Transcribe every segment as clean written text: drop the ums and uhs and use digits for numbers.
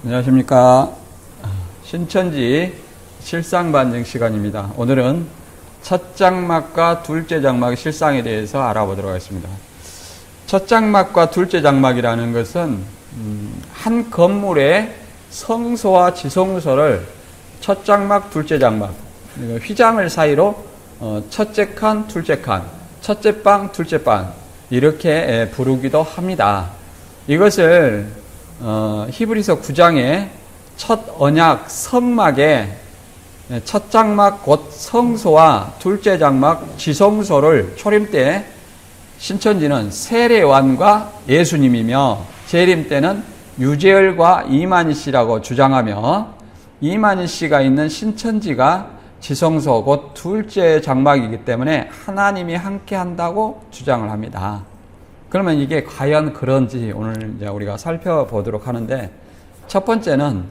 안녕하십니까. 신천지 실상반증 시간입니다. 오늘은 첫 장막과 둘째 장막의 실상에 대해서 알아보도록 하겠습니다. 첫 장막과 둘째 장막이라는 것은 한 건물의 성소와 지성소를 첫 장막, 둘째 장막, 휘장을 사이로 첫째 칸, 둘째 칸, 첫째 방, 둘째 방 이렇게 부르기도 합니다. 이것을 히브리서 9장의 첫 언약 성막의 첫 장막 곧 성소와 둘째 장막 지성소를 초림 때 신천지는 세례요한과 예수님이며 재림 때는 유재열과 이만희 씨라고 주장하며 이만희 씨가 있는 신천지가 지성소 곧 둘째 장막이기 때문에 하나님이 함께 한다고 주장을 합니다. 그러면 이게 과연 그런지 오늘 이제 우리가 살펴보도록 하는데, 첫 번째는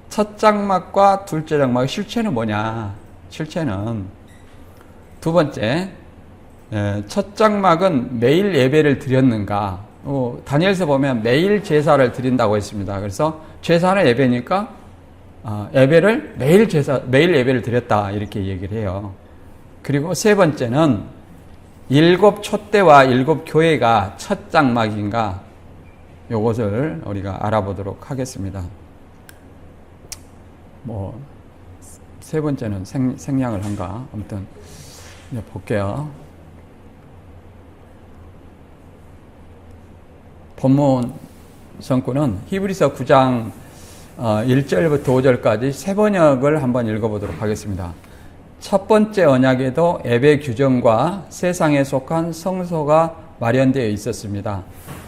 첫 장막과 둘째 장막의 실체는 뭐냐? 실체는 두 번째, 첫 장막은 매일 예배를 드렸는가? 다니엘서 보면 매일 제사를 드린다고 했습니다. 그래서 제사는 예배니까 예배를 매일 예배를 드렸다 이렇게 얘기를 해요. 그리고 세 번째는 일곱 촛대와 일곱 교회가 첫 장막인가? 요것을 우리가 알아보도록 하겠습니다. 세 번째는 생략을 한가? 아무튼 이제 볼게요. 본문 성구는 히브리서 9장 1절부터 5절까지 세 번역을 한번 읽어보도록 하겠습니다. 첫 번째 언약에도 예배 규정과 세상에 속한 성소가 마련되어 있었습니다.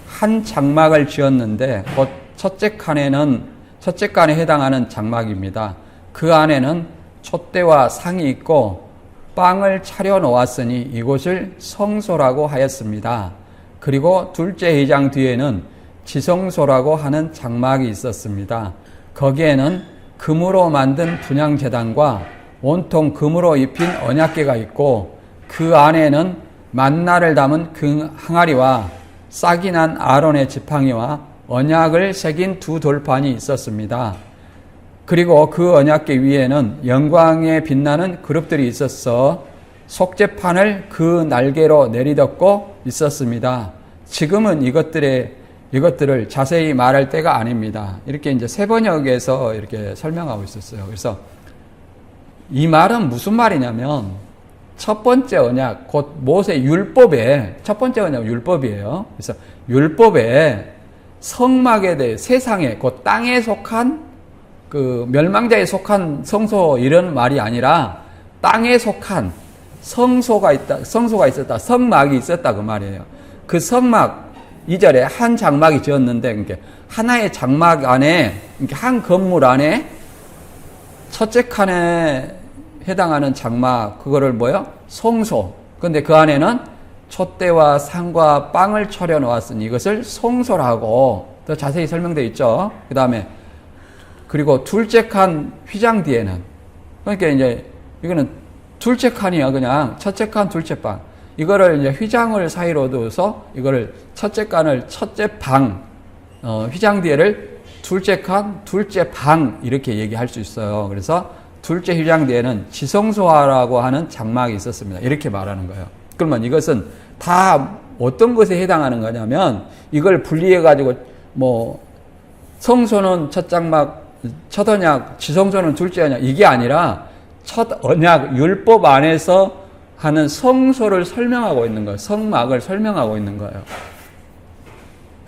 한 장막을 지었는데 곧 첫째 칸에 해당하는 장막입니다. 그 안에는 촛대와 상이 있고 빵을 차려 놓았으니 이곳을 성소라고 하였습니다. 그리고 둘째 회장 뒤에는 지성소라고 하는 장막이 있었습니다. 거기에는 금으로 만든 분향제단과 온통 금으로 입힌 언약궤가 있고 그 안에는 만나를 담은 그 항아리와 싹이 난 아론의 지팡이와 언약을 새긴 두 돌판이 있었습니다. 그리고 그 언약궤 위에는 영광에 빛나는 그룹들이 있어서 속죄판을 그 날개로 내리덮고 있었습니다. 지금은 이것들을 자세히 말할 때가 아닙니다. 이렇게 이제 세 번역에서 이렇게 설명하고 있었어요. 그래서 이 말은 무슨 말이냐면 첫 번째 언약 곧 모세 율법에 첫 번째 언약은 율법이에요. 그래서 율법에 성막에 대해 세상에 곧 땅에 속한 그 멸망자에 속한 성소 이런 말이 아니라 땅에 속한 성소가 있었다, 성막이 있었다 그 말이에요. 그 성막 2절에 한 장막이 지었는데 그러니까 하나의 장막 안에 한 건물 안에 첫째 칸에 해당하는 장막, 그거를 뭐요? 성소. 근데 그 안에는 촛대와 상과 빵을 차려 놓았으니 이것을 성소라고 더 자세히 설명되어 있죠. 그 다음에, 그리고 둘째 칸 휘장 뒤에는, 그러니까 이제 이거는 둘째 칸이야, 그냥. 첫째 칸, 둘째 방. 이거를 이제 휘장을 사이로 둬서 이거를 첫째 칸을 첫째 방, 휘장 뒤에를 둘째 칸, 둘째 방 이렇게 얘기할 수 있어요. 그래서 둘째 휘장 뒤에는 지성소라고 하는 장막이 있었습니다. 이렇게 말하는 거예요. 그러면 이것은 다 어떤 것에 해당하는 거냐면 이걸 분리해가지고 성소는 첫 장막, 첫 언약, 지성소는 둘째 언약 이게 아니라 첫 언약, 율법 안에서 하는 성소를 설명하고 있는 거예요. 성막을 설명하고 있는 거예요.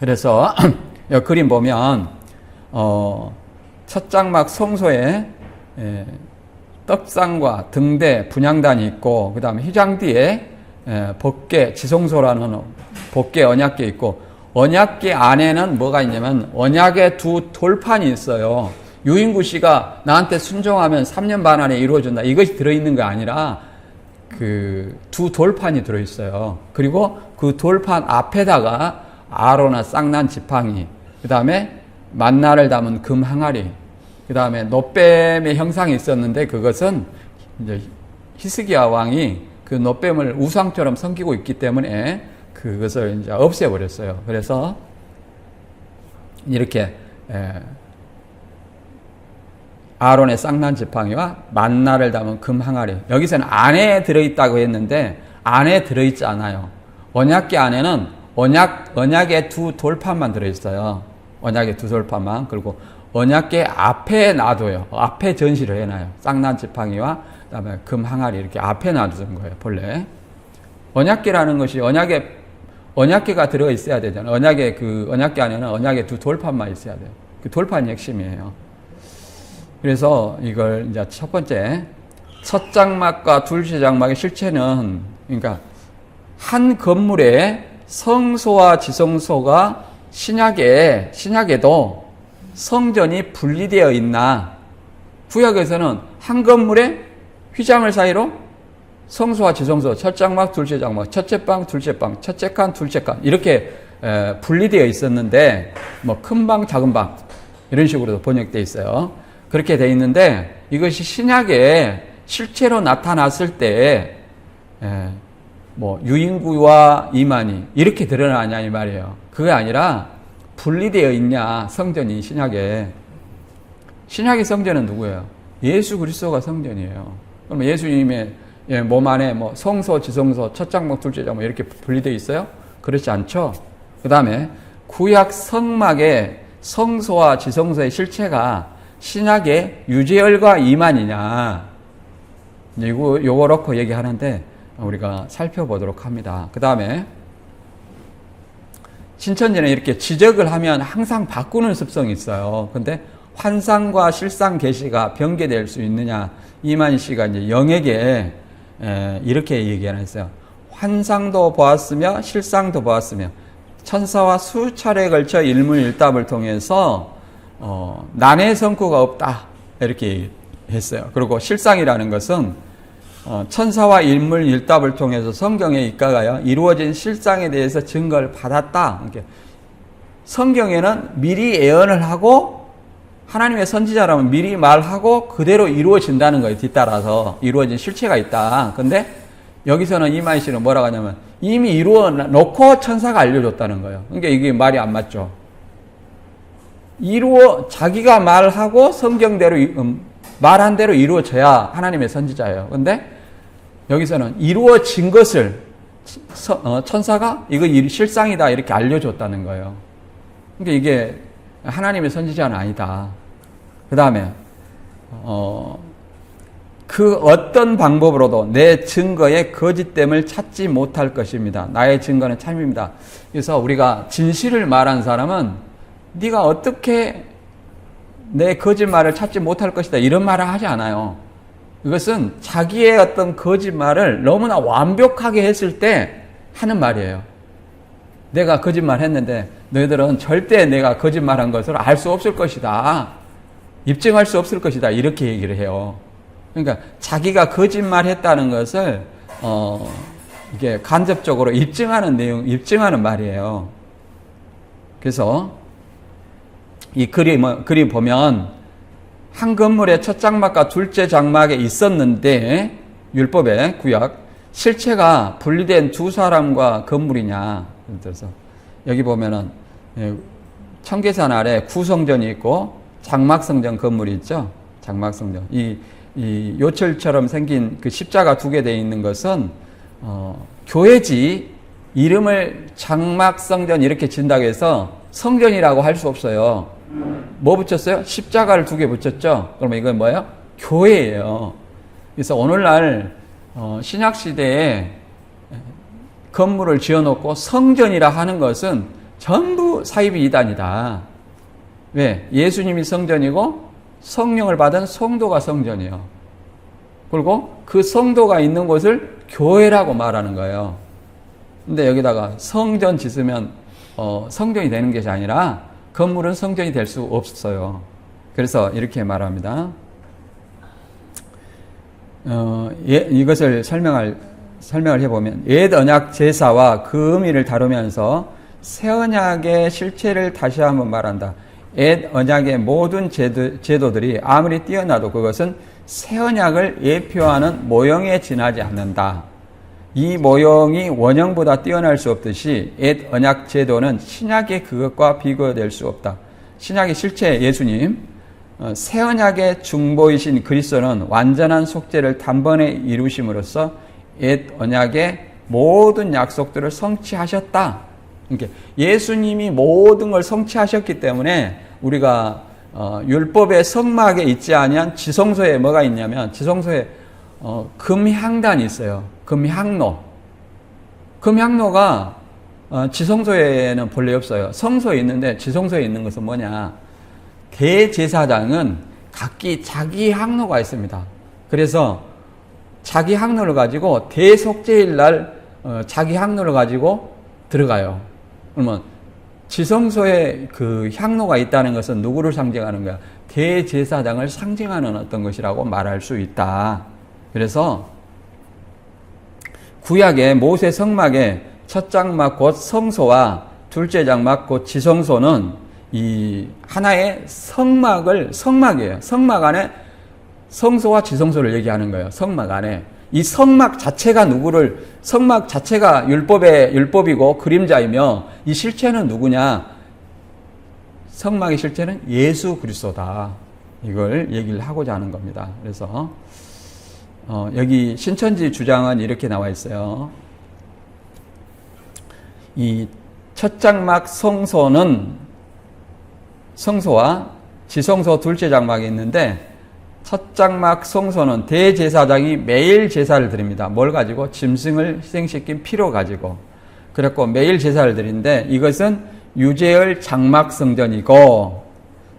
그래서 이 그림 보면 첫 장막 성소에 떡상과 등대, 분향단이 있고 그 다음에 휘장 뒤에 법궤, 지성소라는 법궤 언약궤 있고 언약궤 안에는 뭐가 있냐면 언약의 두 돌판이 있어요. 유인구 씨가 나한테 순종하면 3년 반 안에 이루어진다. 이것이 들어있는 게 아니라 그 두 돌판이 들어있어요. 그리고 그 돌판 앞에다가 아로나 쌍난 지팡이, 그 다음에 만나를 담은 금 항아리, 그 다음에 놋뱀의 형상이 있었는데 그것은 이제 히스기야 왕이 그 놋뱀을 우상처럼 섬기고 있기 때문에 그것을 이제 없애버렸어요. 그래서 이렇게 아론의 쌍난 지팡이와 만나를 담은 금 항아리. 여기서는 안에 들어있다고 했는데 안에 들어있지 않아요. 언약궤 안에는 언약의 두 돌판만 들어있어요. 언약의 두 돌판만. 그리고 언약궤 앞에 놔둬요. 앞에 전시를 해놔요. 쌍난 지팡이와 그다음에 금 항아리 이렇게 앞에 놔두는 거예요. 본래 언약궤라는 것이 언약궤가 들어 있어야 되잖아요. 언약궤 안에는 언약의 두 돌판만 있어야 돼요. 그 돌판이 핵심이에요. 그래서 이걸 이제 첫 번째, 첫 장막과 둘째 장막의 실체는, 그러니까 한 건물에 성소와 지성소가 신약에도 성전이 분리되어 있나, 구약에서는 한 건물에 휘장을 사이로 성소와 지성소, 첫 장막, 둘째 장막, 첫째 방, 둘째 방, 첫째 칸, 둘째 칸 이렇게 분리되어 있었는데, 뭐 큰 방, 작은 방 이런 식으로도 번역되어 있어요. 그렇게 되어 있는데 이것이 신약에 실제로 나타났을 때 뭐 유인구와 이만희 이렇게 드러나냐 이 말이에요. 그게 아니라 분리되어 있냐 성전이 신약의 성전은 누구예요? 예수 그리스도가 성전이에요. 그러면 예수님의 몸 안에 뭐 성소, 지성소, 첫 장막, 둘째 장막 이렇게 분리되어 있어요? 그렇지 않죠? 그 다음에 구약 성막의 성소와 지성소의 실체가 신약의 유재열과 이만이냐, 요거 놓고 얘기하는데 우리가 살펴보도록 합니다. 그 다음에 신천지는 이렇게 지적을 하면 항상 바꾸는 습성이 있어요. 근데 환상과 실상 계시가 변개될 수 있느냐, 이만희 씨가 이제 영에게 이렇게 얘기를 했어요. 환상도 보았으며 실상도 보았으며 천사와 수차례에 걸쳐 일문일답을 통해서 난해 성구가 없다 이렇게 했어요. 그리고 실상이라는 것은 천사와 일문일답을 통해서 성경에 입각하여 이루어진 실상에 대해서 증거를 받았다. 이렇게 성경에는 미리 예언을 하고 하나님의 선지자라면 미리 말하고 그대로 이루어진다는 거예요. 뒤따라서 이루어진 실체가 있다. 근데 여기서는 이만희 씨는 뭐라고 하냐면 이미 이루어 놓고 천사가 알려줬다는 거예요. 그러니까 이게 말이 안 맞죠. 자기가 말하고 성경대로 말한 대로 이루어져야 하나님의 선지자예요. 근데 여기서는 이루어진 것을 천사가 이거 실상이다 이렇게 알려줬다는 거예요. 그러니까 이게 하나님의 선지자는 아니다. 그 다음에 그 어떤 방법으로도 내 증거의 거짓됨을 찾지 못할 것입니다. 나의 증거는 참입니다. 그래서 우리가 진실을 말한 사람은 네가 어떻게 내 거짓말을 찾지 못할 것이다 이런 말을 하지 않아요. 이것은 자기의 어떤 거짓말을 너무나 완벽하게 했을 때 하는 말이에요. 내가 거짓말 했는데 너희들은 절대 내가 거짓말한 것을 알 수 없을 것이다. 입증할 수 없을 것이다. 이렇게 얘기를 해요. 그러니까 자기가 거짓말했다는 것을 이게 간접적으로 입증하는 말이에요. 그래서 이 그림 보면 한 건물의 첫 장막과 둘째 장막에 있었는데 율법의 구약 실체가 분리된 두 사람과 건물이냐. 그래서 여기 보면은 청계산 아래 구성전이 있고 장막성전 건물이 있죠. 장막성전. 이 요철처럼 생긴 그 십자가 두 개 되어 있는 것은 교회지 이름을 장막성전 이렇게 진다고 해서 성전이라고 할 수 없어요. 뭐 붙였어요? 십자가를 두 개 붙였죠. 그러면 이건 뭐예요? 교회예요. 그래서 오늘날 신약시대에 건물을 지어놓고 성전이라 하는 것은 전부 사이비 이단이다. 왜? 예수님이 성전이고 성령을 받은 성도가 성전이에요. 그리고 그 성도가 있는 곳을 교회라고 말하는 거예요. 근데 여기다가 성전 짓으면 성전이 되는 것이 아니라 건물은 성전이 될 수 없어요. 그래서 이렇게 말합니다. 이것을 설명을 해보면 옛 언약 제사와 그 의미를 다루면서 새 언약의 실체를 다시 한번 말한다. 옛 언약의 모든 제도들이 아무리 뛰어나도 그것은 새 언약을 예표하는 모형에 지나지 않는다. 이 모형이 원형보다 뛰어날 수 없듯이 옛 언약 제도는 신약의 그것과 비교될 수 없다. 신약의 실체 예수님, 새 언약의 중보이신 그리스도는 완전한 속죄를 단번에 이루심으로써 옛 언약의 모든 약속들을 성취하셨다. 이렇게 예수님이 모든 걸 성취하셨기 때문에 우리가 율법의 성막에 있지 아니한 지성소에 뭐가 있냐면 지성소에 금향단이 있어요. 금향로. 금향로가 지성소에는 본래 없어요. 성소에 있는데 지성소에 있는 것은 뭐냐? 대제사장은 각기 자기 향로가 있습니다. 그래서 자기 향로를 가지고 대속죄일 날 자기 향로를 가지고 들어가요. 그러면 지성소에 그 향로가 있다는 것은 누구를 상징하는 거야? 대제사장을 상징하는 어떤 것이라고 말할 수 있다. 그래서 구약의 모세 성막의 첫 장막 곧 성소와 둘째 장막 곧 지성소는 이 하나의 성막이에요. 성막 안에 성소와 지성소를 얘기하는 거예요. 성막 안에. 이 성막 자체가 성막 자체가 율법이고 그림자이며 이 실체는 누구냐? 성막의 실체는 예수 그리스도다. 이걸 얘기를 하고자 하는 겁니다. 그래서 여기 신천지 주장은 이렇게 나와 있어요. 이 첫 장막 성소와 지성소 둘째 장막이 있는데 첫 장막 성소는 대제사장이 매일 제사를 드립니다. 뭘 가지고? 짐승을 희생시킨 피로 가지고. 그랬고 매일 제사를 드리는데 이것은 유재열 장막 성전이고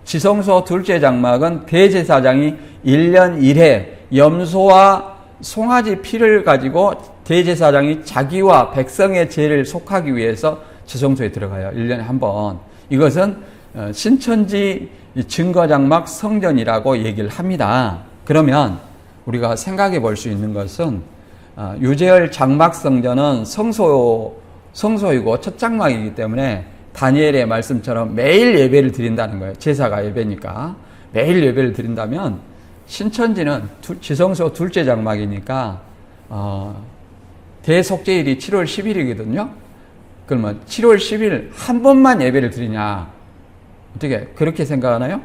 지성소 둘째 장막은 대제사장이 1년 1회 염소와 송아지 피를 가지고 대제사장이 자기와 백성의 죄를 속하기 위해서 지성소에 들어가요. 1년에 한 번. 이것은 신천지 증거장막 성전이라고 얘기를 합니다. 그러면 우리가 생각해 볼 수 있는 것은 유재열 장막 성전은 성소이고 첫 장막이기 때문에 다니엘의 말씀처럼 매일 예배를 드린다는 거예요. 제사가 예배니까. 매일 예배를 드린다면 신천지는 지성소 둘째 장막이니까 대속죄일이 7월 10일이거든요. 그러면 7월 10일 한 번만 예배를 드리냐? 어떻게 그렇게 생각하나요?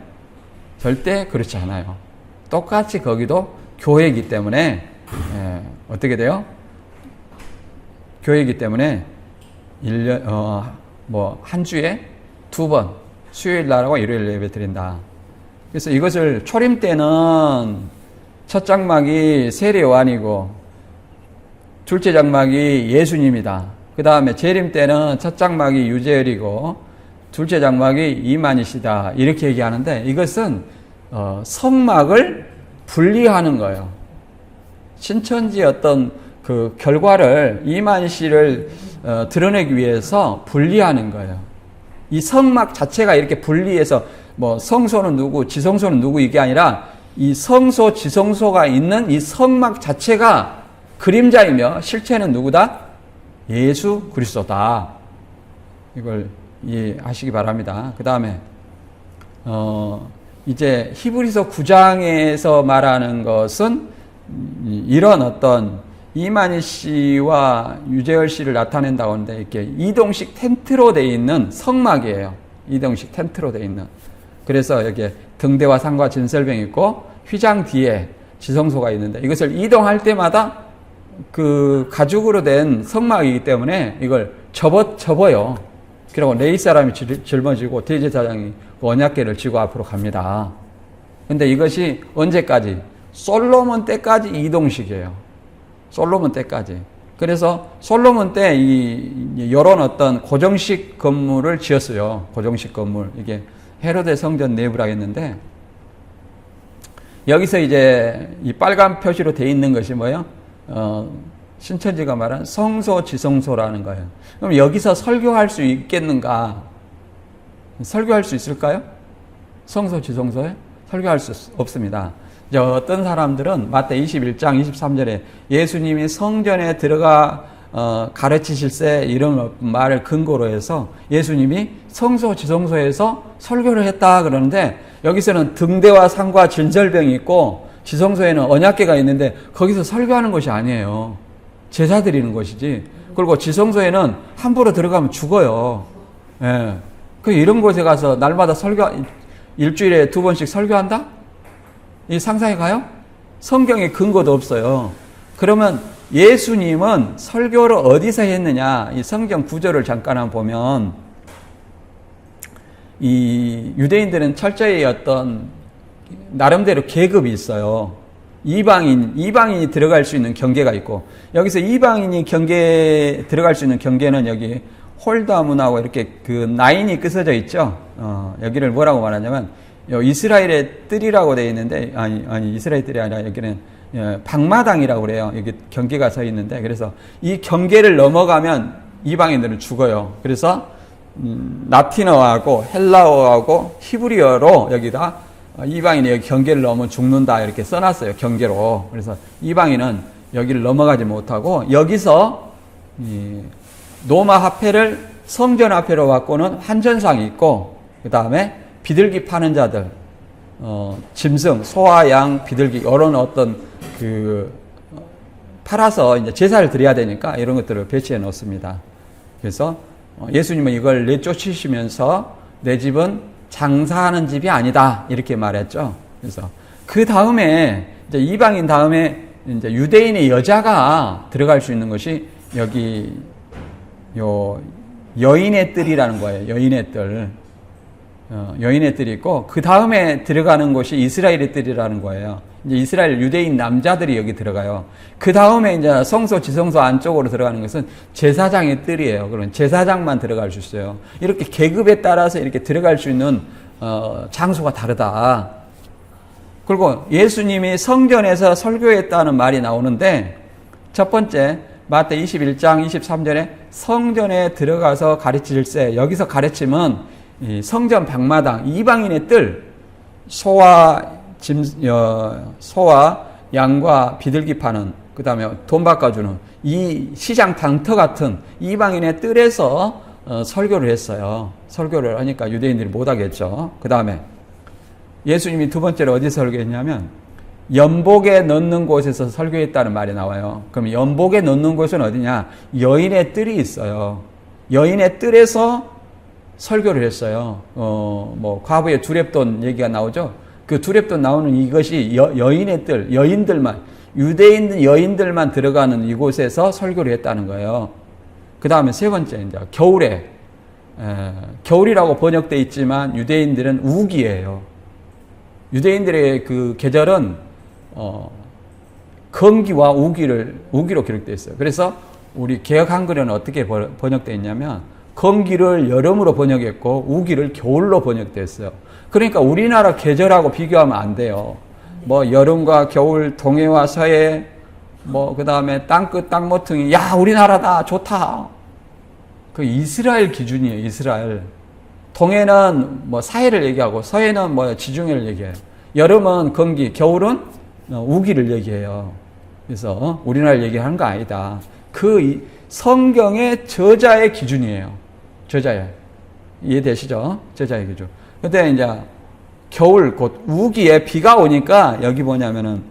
절대 그렇지 않아요. 똑같이 거기도 교회이기 때문에 어떻게 돼요? 교회이기 때문에 1년 한 주에 2번 수요일 날하고 일요일 예배 드린다. 그래서 이것을 초림 때는 첫 장막이 세례 요한이고 둘째 장막이 예수님이다. 그 다음에 재림 때는 첫 장막이 유재열이고 둘째 장막이 이만희시다. 이렇게 얘기하는데 이것은 성막을 분리하는 거예요. 신천지의 어떤 그 결과를 이만희 씨를 드러내기 위해서 분리하는 거예요. 이 성막 자체가 이렇게 분리해서 성소는 누구, 지성소는 누구 이게 아니라 이 성소, 지성소가 있는 이 성막 자체가 그림자이며 실체는 누구다? 예수 그리스도다. 이걸 이해하시기 바랍니다. 그 다음에 이제 히브리서 9장에서 말하는 것은 이런 어떤 이만희 씨와 유재열 씨를 나타낸다고 하는데 이렇게 이동식 텐트로 되어 있는 성막이에요. 이동식 텐트로 되어 있는. 그래서 여기에 등대와 상과 진설병이 있고 휘장 뒤에 지성소가 있는데 이것을 이동할 때마다 그 가죽으로 된 성막이기 때문에 이걸 접어요. 그리고 레위 사람이 짊어지고 대제사장이 언약궤를 지고 앞으로 갑니다. 근데 이것이 언제까지? 솔로몬 때까지 이동식이에요. 솔로몬 때까지. 그래서 솔로몬 때 이런 어떤 고정식 건물을 지었어요. 고정식 건물. 이게 헤로데 성전 내부라고 했는데 여기서 이제 이 빨간 표시로 되어 있는 것이 뭐예요? 신천지가 말한 성소, 지성소라는 거예요. 그럼 여기서 설교할 수 있겠는가? 설교할 수 있을까요? 성소, 지성소에? 설교할 수 없습니다. 이제 어떤 사람들은 마태 21장 23절에 예수님이 성전에 들어가 가르치실세 이런 말을 근거로 해서 예수님이 성소, 지성소에서 설교를 했다 그러는데 여기서는 등대와 상과 진절병이 있고 지성소에는 언약궤가 있는데 거기서 설교하는 것이 아니에요. 제사 드리는 것이지. 그리고 지성소에는 함부로 들어가면 죽어요. 예. 이런 곳에 가서 날마다 일주일에 2번씩 설교한다? 이 상상이 가요? 성경에 근거도 없어요. 그러면 예수님은 설교를 어디서 했느냐? 이 성경 구절을 잠깐 한번 보면, 이 유대인들은 철저히 어떤 나름대로 계급이 있어요. 이방인이 들어갈 수 있는 경계가 있고, 여기서 이방인이 들어갈 수 있는 경계는 여기 홀다문하고 이렇게 그 라인이 끄서져 있죠. 여기를 뭐라고 말하냐면, 이스라엘의 뜰이라고 되어 있는데, 아니, 이스라엘 뜰이 아니라 여기는 방마당이라고 그래요. 여기 경계가 서 있는데, 그래서 이 경계를 넘어가면 이방인들은 죽어요. 그래서, 라틴어하고 헬라어하고 히브리어로 여기다 이방인이 여기 경계를 넘으면 죽는다 이렇게 써놨어요. 경계로. 그래서 이방인은 여기를 넘어가지 못하고 여기서 로마 화폐를 성전 화폐로 바꾸는 환전상이 있고, 그 다음에 비둘기 파는 자들, 짐승, 소와 양, 비둘기 이런 어떤 팔아서 이제 제사를 드려야 되니까 이런 것들을 배치해 놓습니다. 그래서 예수님은 이걸 내쫓으시면서 내 집은 장사하는 집이 아니다 이렇게 말했죠. 그래서 그 다음에 이제 이방인 다음에 이제 유대인의 여자가 들어갈 수 있는 것이 여기 여인의 뜰이라는 거예요. 여인의 뜰. 여인의 뜰이 있고, 그 다음에 들어가는 곳이 이스라엘의 뜰이라는 거예요. 이제 이스라엘 유대인 남자들이 여기 들어가요. 그 다음에 이제 성소, 지성소 안쪽으로 들어가는 것은 제사장의 뜰이에요. 그러면 제사장만 들어갈 수 있어요. 이렇게 계급에 따라서 이렇게 들어갈 수 있는, 장소가 다르다. 그리고 예수님이 성전에서 설교했다는 말이 나오는데, 첫 번째, 마태 21장 23절에 성전에 들어가서 가르칠세. 여기서 가르침은 이 성전 방마당, 이방인의 뜰, 소와 양과 비둘기 파는, 그 다음에 돈 바꿔주는 이 시장 당터 같은 이방인의 뜰에서 설교를 했어요. 설교를 하니까 유대인들이 못하겠죠. 그 다음에 예수님이 두 번째로 어디서 설교했냐면 연복에 넣는 곳에서 설교했다는 말이 나와요. 그럼 연복에 넣는 곳은 어디냐? 여인의 뜰이 있어요. 여인의 뜰에서 설교를 했어요. 과부의 두렙돈 얘기가 나오죠. 그 두렙돈 나오는 이것이 여인의 뜰, 여인들만, 유대인 여인들만 들어가는 이곳에서 설교를 했다는 거예요. 그 다음에 세 번째, 이제 겨울에, 겨울이라고 번역되어 있지만 유대인들은 우기예요. 유대인들의 그 계절은, 건기와 우기로 기록되어 있어요. 그래서 우리 개역 한글에는 어떻게 번역되어 있냐면, 건기를 여름으로 번역했고 우기를 겨울로 번역됐어요. 그러니까 우리나라 계절하고 비교하면 안 돼요. 여름과 겨울, 동해와 서해, 그 다음에 땅끝, 땅모퉁이, 야, 우리나라다, 좋다. 그 이스라엘 기준이에요, 이스라엘. 동해는 사해를 얘기하고, 서해는 지중해를 얘기해요. 여름은 건기, 겨울은 우기를 얘기해요. 그래서 우리나라 얘기하는 거 아니다. 그 성경의 저자의 기준이에요. 저자의. 이해되시죠? 저자의 기준. 근데 이제 겨울 곧 우기에 비가 오니까 여기 뭐냐면은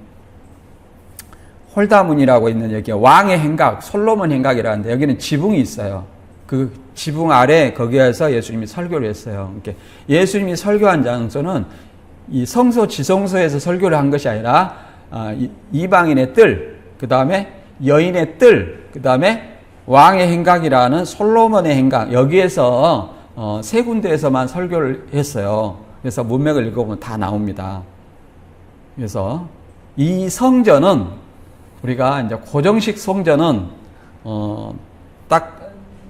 홀다문이라고 있는 여기 왕의 행각, 솔로몬 행각이라는데 여기는 지붕이 있어요. 그 지붕 아래 거기에서 예수님이 설교를 했어요. 이렇게 예수님이 설교한 장소는 이 성소, 지성소에서 설교를 한 것이 아니라 이방인의 뜰, 그 다음에 여인의 뜰, 그 다음에 왕의 행각이라는 솔로몬의 행각, 여기에서 세 군데에서만 설교를 했어요. 그래서 문맥을 읽어보면 다 나옵니다. 그래서 이 성전은 우리가 이제 고정식 성전은 딱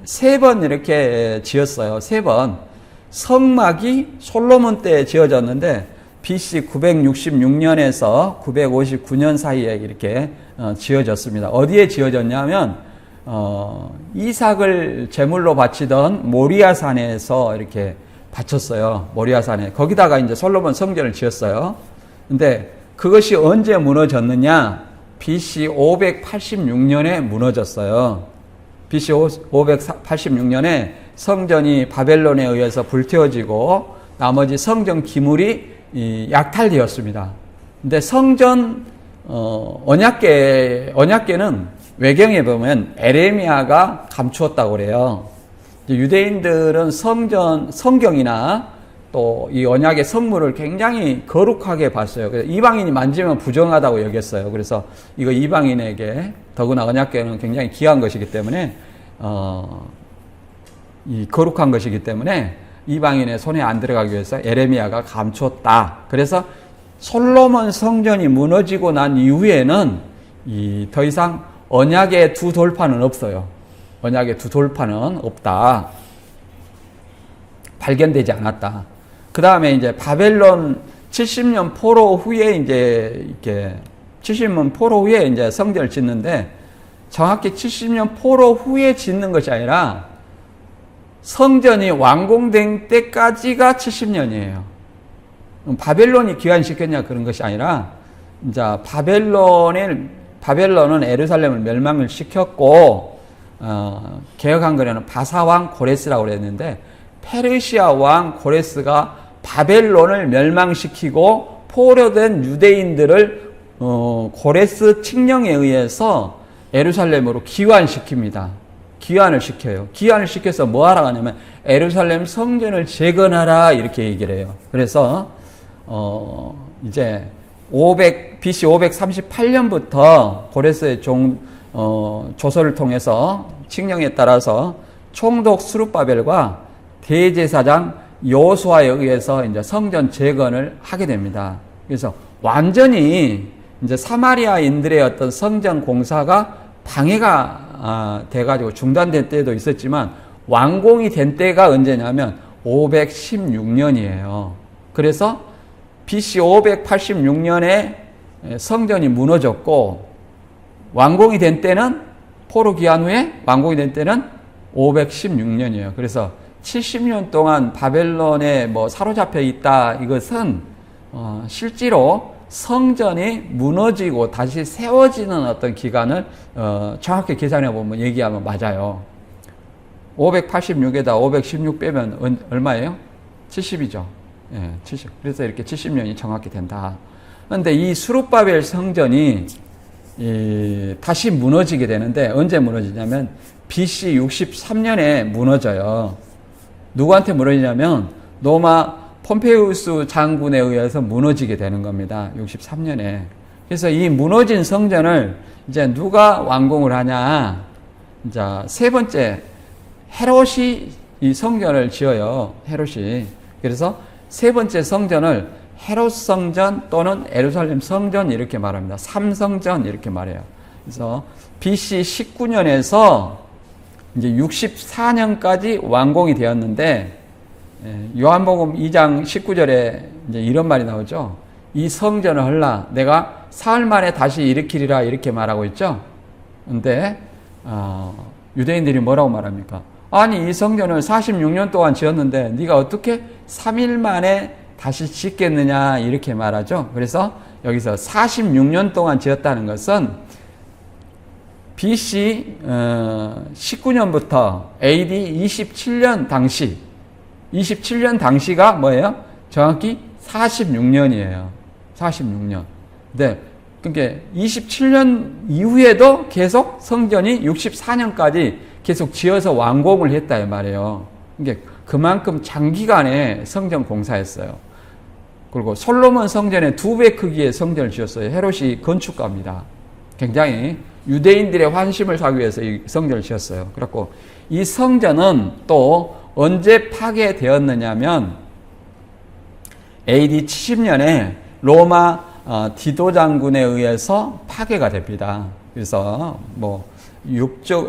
세 번 이렇게 지었어요. 세 번. 성막이 솔로몬 때 지어졌는데 BC 966년에서 959년 사이에 이렇게 지어졌습니다. 어디에 지어졌냐면 이삭을 제물로 바치던 모리아산에서 이렇게 바쳤어요. 모리아산에. 거기다가 이제 솔로몬 성전을 지었어요. 근데 그것이 언제 무너졌느냐? BC 586년에 무너졌어요. BC 586년에 성전이 바벨론에 의해서 불태워지고 나머지 성전 기물이 약탈되었습니다. 근데 성전 언약궤는 외경에 보면 에레미야가 감추었다고 그래요. 유대인들은 성경이나 또 이 언약의 성물을 굉장히 거룩하게 봤어요. 그래서 이방인이 만지면 부정하다고 여겼어요. 그래서 이거 이방인에게 더구나 언약궤는 굉장히 귀한 것이기 때문에 이 거룩한 것이기 때문에 이방인의 손에 안 들어가기 위해서 에레미야가 감췄다. 그래서 솔로몬 성전이 무너지고 난 이후에는 더 이상 언약의 두 돌판은 없어요. 언약의 두 돌판은 없다. 발견되지 않았다. 그 다음에 이제 바벨론 70년 포로 후에 이렇게 70년 포로 후에 이제 성전을 짓는데 정확히 70년 포로 후에 짓는 것이 아니라 성전이 완공된 때까지가 70년이에요. 바벨론이 기한시켰냐 그런 것이 아니라 이제 바벨론은 예루살렘을 멸망을 시켰고 개혁한 거는 바사왕 고레스라고 그랬는데 페르시아 왕 고레스가 바벨론을 멸망시키고 포로된 유대인들을 고레스 칙령에 의해서 예루살렘으로 기환시킵니다. 기환을 시켜요. 기환을 시켜서 뭐 하라고 하냐면 예루살렘 성전을 재건하라 이렇게 얘기를 해요. 그래서 이제 BC 538년부터 고레스의 조서를 통해서 칙령에 따라서 총독 수룹바벨과 대제사장 여호수아에 의해서 이제 성전 재건을 하게 됩니다. 그래서 완전히 이제 사마리아인들의 어떤 성전 공사가 방해가 돼가지고 중단된 때도 있었지만 완공이 된 때가 언제냐면 516년이에요. 그래서 BC 586년에 성전이 무너졌고 완공이 된 때는 포로 기한 후에 완공이 된 때는 516년이에요. 그래서 70년 동안 바벨론에 사로잡혀 있다. 이것은 실제로 성전이 무너지고 다시 세워지는 어떤 기간을 정확히 계산해 보면 얘기하면 맞아요. 586에다 516 빼면 얼마예요? 70이죠. 예, 70. 그래서 이렇게 70년이 정확히 된다. 그런데 이 수룹바벨 성전이 다시 무너지게 되는데 언제 무너지냐면 BC 63년에 무너져요. 누구한테 무너지냐면 로마 폼페이우스 장군에 의해서 무너지게 되는 겁니다. 63년에. 그래서 이 무너진 성전을 이제 누가 완공을 하냐? 이제 세 번째 헤롯이 이 성전을 지어요. 헤롯이. 그래서 세 번째 성전을 헤롯 성전 또는 예루살렘 성전 이렇게 말합니다. 삼성전 이렇게 말해요. 그래서 BC 19년에서 이제 64년까지 완공이 되었는데 요한복음 2장 19절에 이제 이런 말이 나오죠. 이 성전을 헐라 내가 사흘 만에 다시 일으키리라 이렇게 말하고 있죠. 근데 유대인들이 뭐라고 말합니까? 아니 이 성전을 46년 동안 지었는데 네가 어떻게 3일 만에 다시 짓겠느냐 이렇게 말하죠. 그래서 여기서 46년 동안 지었다는 것은 BC 19년부터 AD 27년 당시 27년 당시가 뭐예요? 정확히 46년이에요. 46년. 네. 그러니까 27년 이후에도 계속 성전이 64년까지 계속 지어서 완공을 했다 이 말이에요. 그러니까 그만큼 장기간에 성전 공사했어요. 그리고 솔로몬 성전의 2배 크기의 성전을 지었어요. 헤롯이 건축가입니다. 굉장히 유대인들의 환심을 사기 위해서 이 성전을 지었어요. 그렇고 이 성전은 또 언제 파괴되었느냐면 AD 70년에 로마 디도 장군에 의해서 파괴가 됩니다. 그래서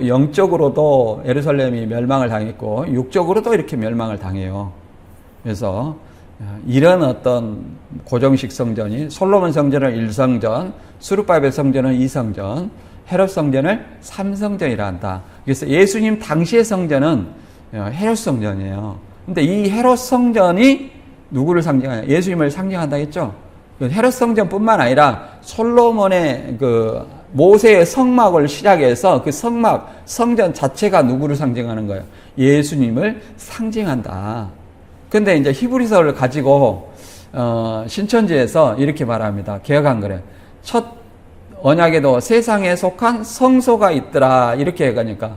영적으로도 예루살렘이 멸망을 당했고 육적으로도 이렇게 멸망을 당해요. 그래서 이런 어떤 고정식 성전이 솔로몬 성전을 1성전, 수룹바벨 성전은 2성전, 헤롯 성전을 3성전이라 한다. 그래서 예수님 당시의 성전은 헤롯 성전이에요. 근데 이 헤롯 성전이 누구를 상징하냐? 예수님을 상징한다 했죠? 헤롯 성전뿐만 아니라 솔로몬의 모세의 성막을 시작해서 그 성전 자체가 누구를 상징하는 거예요? 예수님을 상징한다. 근데 이제 히브리서를 가지고, 신천지에서 이렇게 말합니다. 개혁한 거래. 첫 언약에도 세상에 속한 성소가 있더라. 이렇게 해가니까.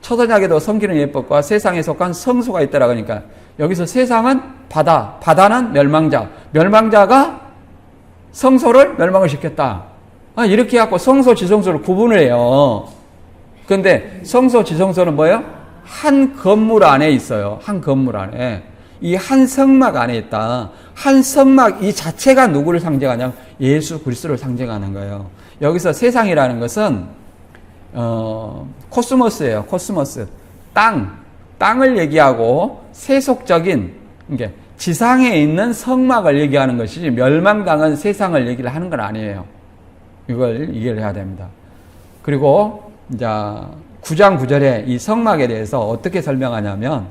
첫 언약에도 섬기는 예법과 세상에 속한 성소가 있더라. 그러니까 여기서 세상은 바다, 바다는 멸망자, 멸망자가 성소를 멸망을 시켰다. 이렇게 해갖고 성소, 지성소를 구분을 해요. 근데 성소, 지성소는 뭐예요? 한 건물 안에 있어요. 한 건물 안에. 이 한 성막 안에 있다. 한 성막 이 자체가 누구를 상징하냐면 예수 그리스도를 상징하는 거예요. 여기서 세상이라는 것은 코스모스예요. 코스모스. 땅을 얘기하고 세속적인 이게 지상에 있는 성막을 얘기하는 것이지 멸망당한 세상을 얘기를 하는 건 아니에요. 이걸 이해를 해야 됩니다. 그리고 이제 9장 9절에 이 성막에 대해서 어떻게 설명하냐면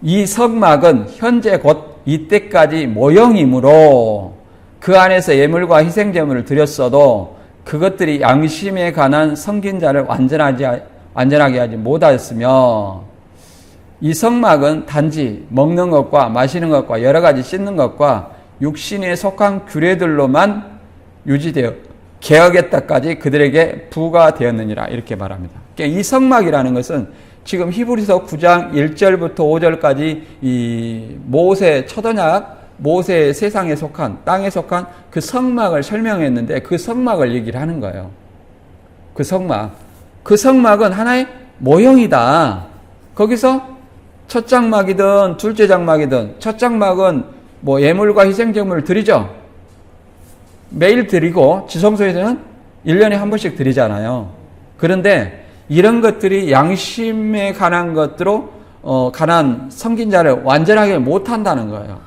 이 성막은 현재 곧 이때까지 모형이므로 그 안에서 예물과 희생제물을 드렸어도 그것들이 양심에 관한 섬긴 자를 완전하게 하지 못하였으며 이 성막은 단지 먹는 것과 마시는 것과 여러 가지 씻는 것과 육신에 속한 규례들로만 유지되어 개혁했다까지 그들에게 부과되었느니라 이렇게 말합니다. 그러니까 이 성막이라는 것은 지금 히브리서 9장 1절부터 5절까지 이 모세 첫 언약 모세의 세상에 속한 땅에 속한 그 성막을 설명했는데 그 성막을 얘기를 하는 거예요. 그 성막은 하나의 모형이다. 거기서 첫 장막이든 둘째 장막이든 첫 장막은 뭐 예물과 희생제물을 드리죠. 매일 드리고 지성소에서는 1년에 한 번씩 드리잖아요. 그런데 이런 것들이 양심에 관한 것들로 관한 섬긴 자를 완전하게 못한다는 거예요.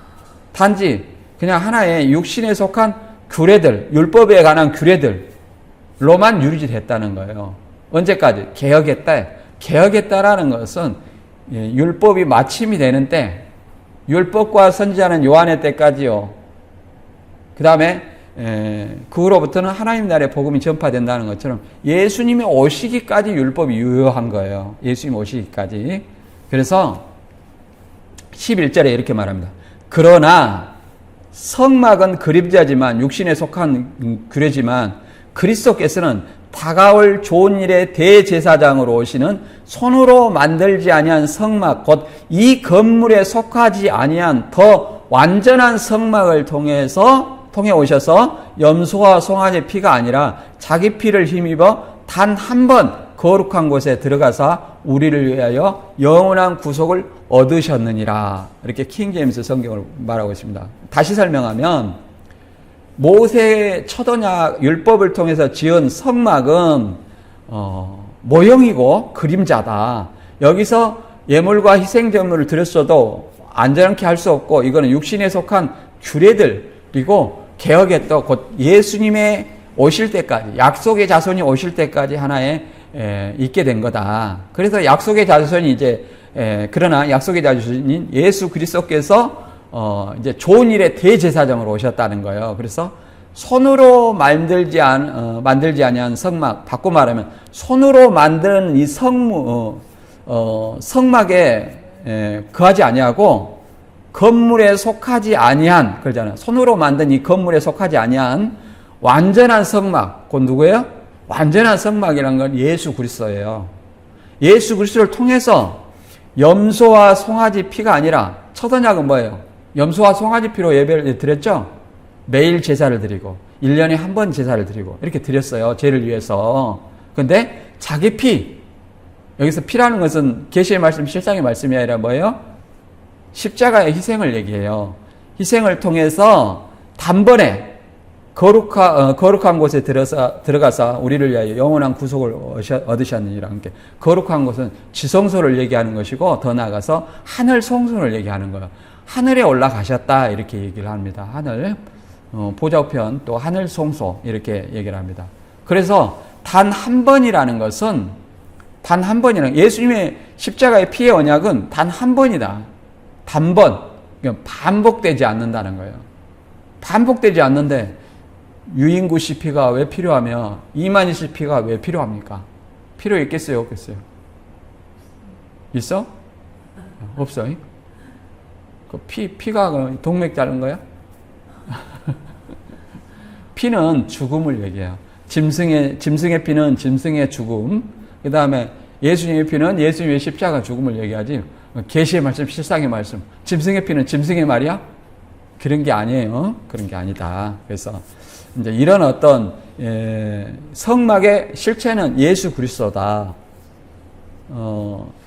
단지 그냥 하나의 육신에 속한 규례들, 율법에 관한 규례들로만 유지됐다는 거예요. 언제까지? 개혁했다. 개혁했다라는 것은 율법이 마침이 되는 때, 율법과 선지자는 요한의 때까지요. 그 다음에 그 후로부터는 하나님 나라의 복음이 전파된다는 것처럼 예수님이 오시기까지 율법이 유효한 거예요. 예수님 오시기까지. 그래서 11절에 이렇게 말합니다. 그러나 성막은 그림자지만 육신에 속한 규례지만 그리스도께서는 다가올 좋은 일의 대제사장으로 오시는 손으로 만들지 아니한 성막 곧 이 건물에 속하지 아니한 더 완전한 성막을 통해 오셔서 염소와 송아지의 피가 아니라 자기 피를 힘입어 단 한 번 거룩한 곳에 들어가사 우리를 위하여 영원한 구속을 얻으셨느니라. 이렇게 킹제임스 성경을 말하고 있습니다. 다시 설명하면 모세의 첫 언약 율법을 통해서 지은 성막은 모형이고 그림자다. 여기서 예물과 희생제물을 드렸어도 안전케 할 수 없고 이거는 육신에 속한 규례들 그리고 개혁했던 곧 예수님의 오실 때까지 약속의 자손이 오실 때까지 하나의 있게 된 거다. 그래서 약속의 자손이 그러나 약속의 자손인 예수 그리스도께서 이제 좋은 일의 대제사장으로 오셨다는 거예요. 그래서 손으로 만들지 아니한 성막, 바꿔 말하면 손으로 만든 이 성막에 거하지 아니하고 건물에 속하지 아니한 그러잖아요. 손으로 만든 이 건물에 속하지 아니한 완전한 성막, 곧 누구예요? 완전한 성막이라는 건 예수 그리스도예요. 예수 그리스도를 통해서 염소와 송아지 피가 아니라 첫 언약은 뭐예요? 염소와 송아지 피로 예배를 드렸죠? 매일 제사를 드리고 1년에 한 번 제사를 드리고 이렇게 드렸어요. 죄를 위해서. 근데 자기 피, 여기서 피라는 것은 계시의 말씀, 실상의 말씀이 아니라 뭐예요? 십자가의 희생을 얘기해요. 희생을 통해서 단번에 거룩한 곳에 들어가서 우리를 위하여 영원한 구속을 얻으셨느니라. 그러니까 거룩한 곳은 지성소를 얘기하는 것이고 더 나아가서 하늘 성소를 얘기하는 거예요. 하늘에 올라가셨다 이렇게 얘기를 합니다. 하늘 보좌우편 또 하늘 성소 이렇게 얘기를 합니다. 그래서 단 한 번이라는 것은 단 한 번이라는 예수님의 십자가의 피의 언약은 단 한 번이다. 단번 반복되지 않는다는 거예요. 반복되지 않는데 유인구 씨 피가 왜 필요하며 이만희 씨 피가 왜 필요합니까? 필요 있겠어요? 없겠어요? 있어? 없어? 그 피가 동맥 자른 거야? 피는 죽음을 얘기해요. 짐승의 피는 짐승의 죽음. 그 다음에 예수님의 피는 예수님의 십자가 죽음을 얘기하지. 계시의 말씀, 실상의 말씀, 짐승의 피는 짐승의 말이야? 그런 게 아니에요. 그런 게 아니다. 그래서 이제 이런 어떤 성막의 실체는 예수 그리스도다.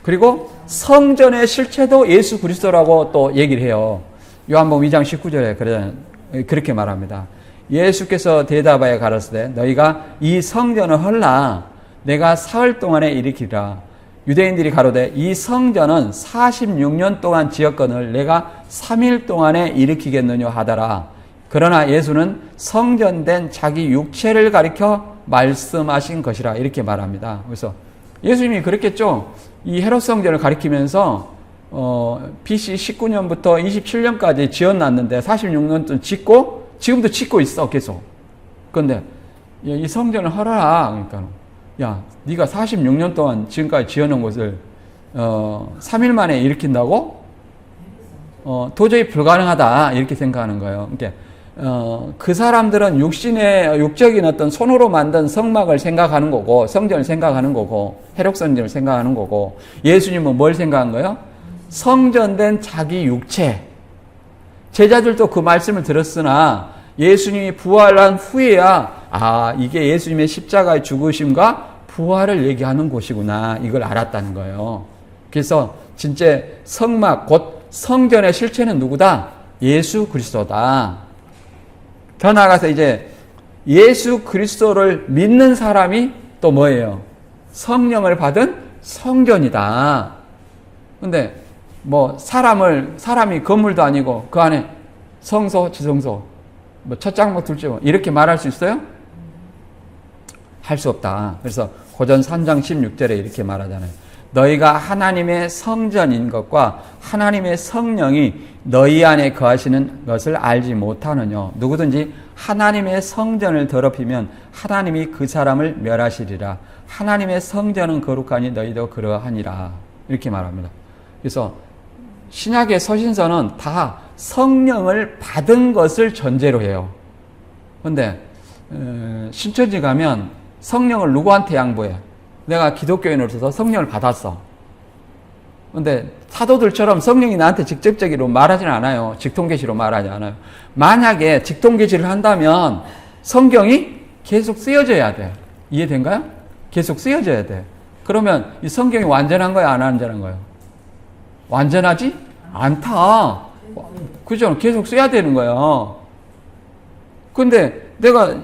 그리고 성전의 실체도 예수 그리스도라고 또 얘기를 해요. 요한복음 2장 19절에 그렇게 말합니다. 예수께서 대답하여 가라사대 너희가 이 성전을 헐라 내가 사흘 동안에 일으키리라. 유대인들이 가로되 이 성전은 46년 동안 지었거늘 내가 3일 동안에 일으키겠느냐 하더라. 그러나 예수는 성전된 자기 육체를 가리켜 말씀하신 것이라 이렇게 말합니다. 그래서 예수님이 그랬겠죠. 이 헤롯 성전을 가리키면서 BC 19년부터 27년까지 지어놨는데 46년 동안 짓고 지금도 짓고 있어 계속. 그런데 이 성전을 헐어라. 그러니까 야 네가 46년 동안 지금까지 지어놓은 것을 3일 만에 일으킨다고? 도저히 불가능하다 이렇게 생각하는 거예요. 그러니까 그 사람들은 육적인 어떤 손으로 만든 성막을 생각하는 거고 성전을 생각하는 거고 헤롯 성전을 생각하는 거고 예수님은 뭘 생각한 거예요? 성전된 자기 육체. 제자들도 그 말씀을 들었으나 예수님이 부활한 후에야 이게 예수님의 십자가의 죽으심과 부활을 얘기하는 곳이구나 이걸 알았다는 거예요. 그래서 진짜 성막 곧 성전의 실체는 누구다? 예수 그리스도다. 더 나아가서 이제 예수 그리스도를 믿는 사람이 또 뭐예요? 성령을 받은 성전이다. 근데 뭐 사람이 건물도 아니고 그 안에 성소, 지성소, 뭐 첫장막, 둘째막 이렇게 말할 수 있어요? 할 수 없다. 그래서 고전 3장 16절에 이렇게 말하잖아요. 너희가 하나님의 성전인 것과 하나님의 성령이 너희 안에 거하시는 것을 알지 못하느냐. 누구든지 하나님의 성전을 더럽히면 하나님이 그 사람을 멸하시리라. 하나님의 성전은 거룩하니 너희도 그러하니라. 이렇게 말합니다. 그래서 신약의 서신서는 다 성령을 받은 것을 전제로 해요. 그런데 신천지 가면 성령을 누구한테 양보해? 내가 기독교인으로서 성령을 받았어. 그런데 사도들처럼 성령이 나한테 직접적으로 말하지는 않아요. 직통계시로 말하지 않아요. 만약에 직통계시를 한다면 성경이 계속 쓰여져야 돼. 이해된가요? 계속 쓰여져야 돼. 그러면 이 성경이 완전한 거야, 안 완전한 거야? 완전하지 않다. 그죠? 계속 써야 되는 거예요. 근데 내가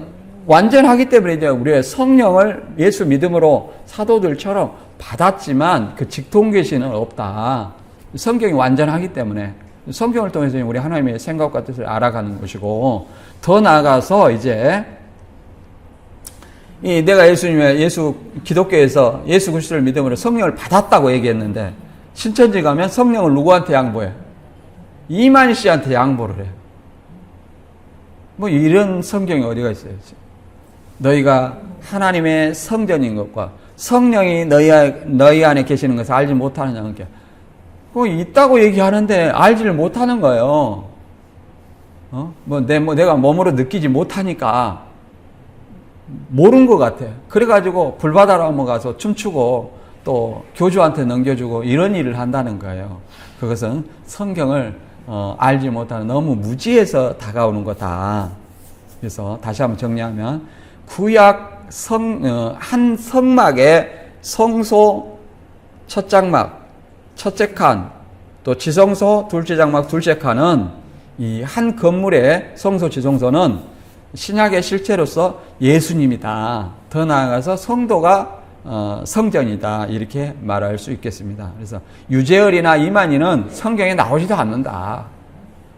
완전하기 때문에 이제 우리의 성령을 예수 믿음으로 사도들처럼 받았지만 그 직통계시는 없다. 성경이 완전하기 때문에 성경을 통해서 우리 하나님의 생각과 뜻을 알아가는 것이고, 더 나아가서 이제 내가 기독교에서 예수 그리스도를 믿음으로 성령을 받았다고 얘기했는데 신천지 가면 성령을 누구한테 양보해? 이만희 씨한테 양보를 해. 뭐 이런 성경이 어디가 있어요? 너희가 하나님의 성전인 것과 성령이 너희 안에 계시는 것을 알지 못하느냐. 그거 있다고 얘기하는데 알지를 못하는 거예요. 내가 몸으로 느끼지 못하니까 모르는 것 같아. 그래가지고 불바다로 한번 가서 춤추고 또 교주한테 넘겨주고 이런 일을 한다는 거예요. 그것은 성경을 알지 못하는 너무 무지해서 다가오는 거다. 그래서 다시 한번 정리하면 구약 한 성막의 성소 첫 장막, 첫째 칸, 또 지성소 둘째 장막, 둘째 칸은 이 한 건물의 성소, 지성소는 신약의 실체로서 예수님이다. 더 나아가서 성도가 성전이다. 이렇게 말할 수 있겠습니다. 그래서 유재열이나 이만희는 성경에 나오지도 않는다.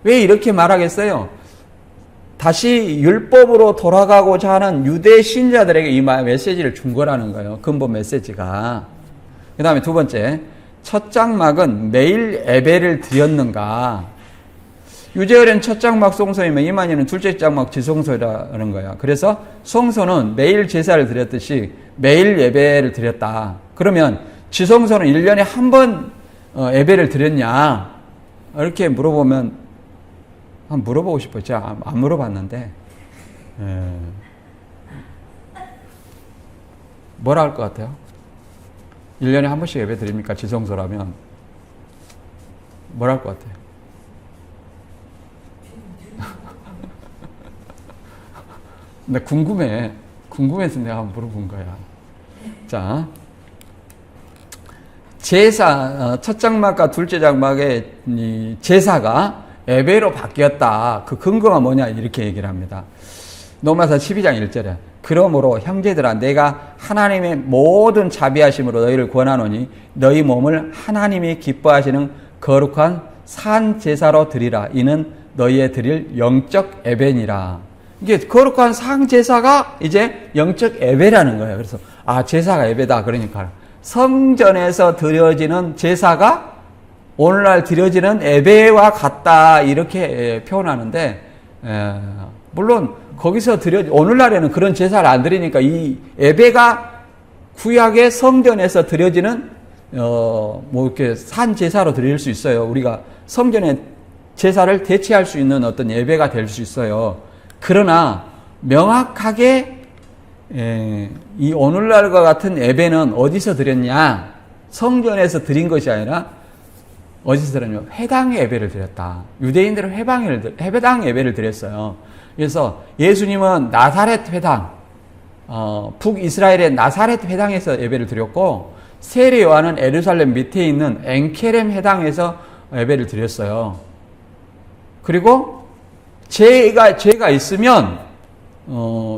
왜 이렇게 말하겠어요? 다시 율법으로 돌아가고자 하는 유대 신자들에게 이 메시지를 준 거라는 거예요. 근본 메시지가. 그 다음에 두 번째, 첫 장막은 매일 예배를 드렸는가? 유재열은 첫 장막 성소이면 이만희는 둘째 장막 지성소라는 거야. 그래서 성소는 매일 제사를 드렸듯이 매일 예배를 드렸다. 그러면 지성소는 1년에 한 번 예배를 드렸냐? 이렇게 물어보면 한번 물어보고 싶어요. 제가 안 물어봤는데 뭐라 할 것 같아요? 1년에 한 번씩 예배 드립니까? 지성소라면 뭘 할 것 같아요? 나 궁금해서 내가 한번 물어본 거야. 자, 제사, 첫 장막과 둘째 장막의 이 제사가 예배로 바뀌었다. 그 근거가 뭐냐? 이렇게 얘기를 합니다. 로마서 12장 1절에 그러므로 형제들아 내가 하나님의 모든 자비하심으로 너희를 권하노니 너희 몸을 하나님이 기뻐하시는 거룩한 산 제사로 드리라. 이는 너희의 드릴 영적 예배니라. 이게 거룩한 산 제사가 이제 영적 예배라는 거예요. 그래서 제사가 예배다. 그러니까 성전에서 드려지는 제사가 오늘날 드려지는 예배와 같다. 이렇게 표현하는데 물론 거기서 오늘날에는 그런 제사를 안 드리니까 이 예배가 구약의 성전에서 드려지는 이렇게 산 제사로 드릴 수 있어요. 우리가 성전의 제사를 대체할 수 있는 어떤 예배가 될 수 있어요. 그러나 명확하게 이 오늘날과 같은 예배는 어디서 드렸냐? 성전에서 드린 것이 아니라 어디서 드렸냐? 회당의 예배를 드렸다. 유대인들은 회당 예배를 드렸어요. 그래서 예수님은 나사렛 회당, 북이스라엘의 나사렛 회당에서 예배를 드렸고, 세례 요한은 예루살렘 밑에 있는 엔케렘 회당에서 예배를 드렸어요. 그리고 죄가 있으면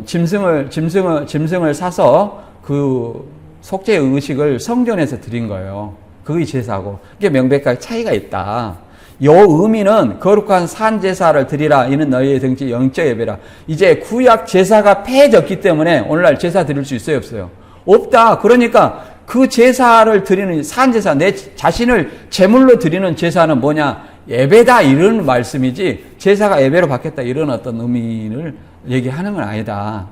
짐승을 사서 그 속죄 의식을 성전에서 드린 거예요. 그게 제사고. 이게 명백하게 차이가 있다. 요 의미는 거룩한 산 제사를 드리라. 이는 너희의 등지 영적 예배라. 이제 구약 제사가 폐해졌기 때문에 오늘날 제사 드릴 수 있어요, 없어요? 없다. 그러니까 그 제사를 드리는 산 제사, 내 자신을 제물로 드리는 제사는 뭐냐? 예배다. 이런 말씀이지 제사가 예배로 바뀌었다. 이런 어떤 의미를 얘기하는 건 아니다.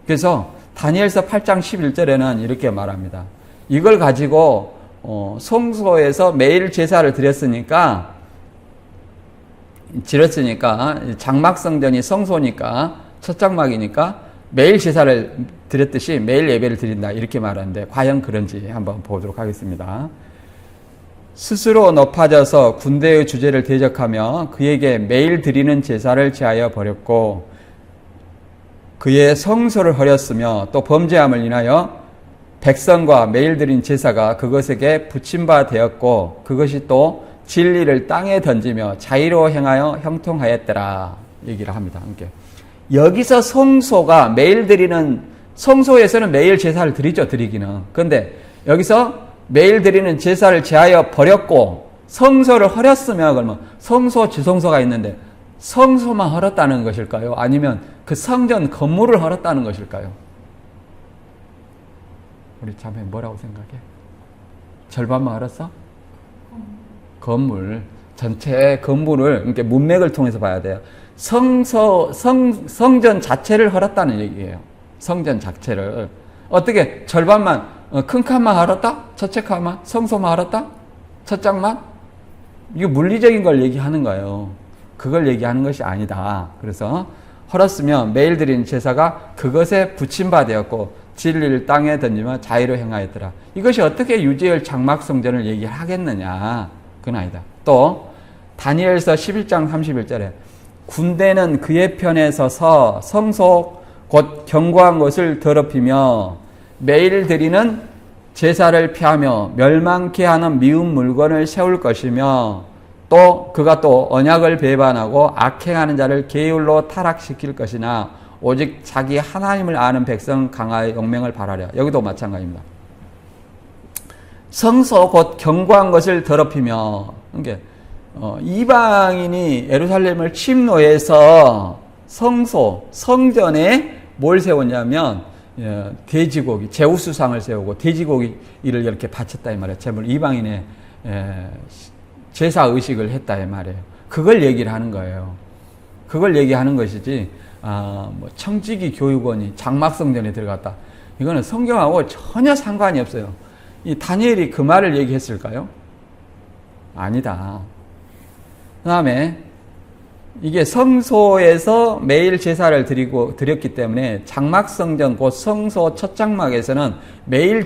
그래서 다니엘서 8장 11절에는 이렇게 말합니다. 이걸 가지고 성소에서 매일 제사를 드렸으니까 장막성전이 성소니까 첫 장막이니까 매일 제사를 드렸듯이 매일 예배를 드린다. 이렇게 말하는데 과연 그런지 한번 보도록 하겠습니다. 스스로 높아져서 군대의 주제를 대적하며 그에게 매일 드리는 제사를 제하여 버렸고 그의 성소를 허렸으며 또 범죄함을 인하여 백성과 매일 드린 제사가 그것에게 붙임바 되었고 그것이 또 진리를 땅에 던지며 자의로 행하여 형통하였더라. 얘기를 합니다. 함께. 여기서 성소가 매일 드리는, 성소에서는 매일 제사를 드리기는. 그런데 여기서 매일 드리는 제사를 제하여 버렸고 성소를 허렸으며 그러면 성소, 지성소가 있는데 성소만 헐었다는 것일까요? 아니면 그 성전 건물을 헐었다는 것일까요? 우리 자매 뭐라고 생각해? 절반만 헐었어? 건물, 전체 건물을, 그러니까 문맥을 통해서 봐야 돼요. 성전 자체를 헐었다는 얘기예요. 성전 자체를. 어떻게 절반만, 큰 칸만 헐었다? 첫째 칸만? 성소만 헐었다? 첫 장만? 이거 물리적인 걸 얘기하는 거예요. 그걸 얘기하는 것이 아니다. 그래서 헐었으면 매일 드린 제사가 그것에 붙임바 되었고 진리를 땅에 던지며 자의로 행하였더라. 이것이 어떻게 유지할 장막성전을 얘기하겠느냐. 그건 아니다. 또 다니엘서 11장 31절에 군대는 그의 편에 서서 성소 곧 견고한 것을 더럽히며 매일 드리는 제사를 피하며 멸망케 하는 미운 물건을 세울 것이며 또 그가 또 언약을 배반하고 악행하는 자를 계율로 타락시킬 것이나 오직 자기 하나님을 아는 백성 강하의 용맹을 바라랴. 여기도 마찬가지입니다. 성소 곧 견고한 것을 더럽히며, 그러니까 이방인이 예루살렘을 침노해서 성소, 성전에 뭘 세웠냐면 돼지고기, 제우스상을 세우고 돼지고기를 이렇게 바쳤다 이 말이에요. 제물 이방인의 제사 의식을 했다 이 말이에요. 그걸 얘기를 하는 거예요. 그걸 얘기하는 것이지 뭐 청지기 교육원이 장막성전에 들어갔다. 이거는 성경하고 전혀 상관이 없어요. 이 다니엘이 그 말을 얘기했을까요? 아니다. 그 다음에 이게 성소에서 매일 제사를 드렸기 때문에 장막성전 곧 성소 첫 장막에서는 매일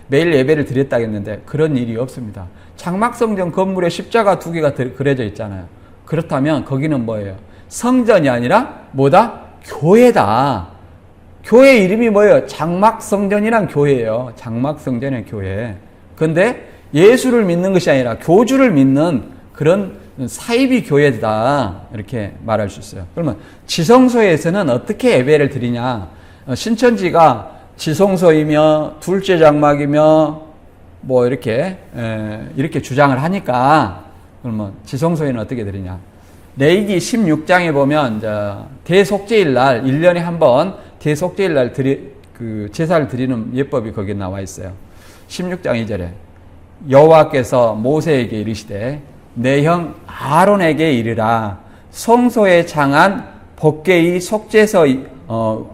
매일 예배를 드렸다 했는데 그런 일이 없습니다. 장막성전 건물에 십자가 2개가 그려져 있잖아요. 그렇다면 거기는 뭐예요? 성전이 아니라 뭐다? 교회다. 교회 이름이 뭐예요? 장막성전이란 교회예요. 장막성전의 교회. 근데 예수를 믿는 것이 아니라 교주를 믿는 그런 사이비 교회다. 이렇게 말할 수 있어요. 그러면 지성소에서는 어떻게 예배를 드리냐? 신천지가 지성소이며 둘째 장막이며 뭐 이렇게 주장을 하니까 그러면 지성소에는 어떻게 드리냐? 레위기 16장에 보면 대속죄일 날 1년에 한 번 대속죄일 날 제사를 드리는 예법이 거기에 나와 있어요. 16장 2절에 여호와께서 모세에게 이르시되 내 형 아론에게 이르라 성소에 장한 법궤의 속죄서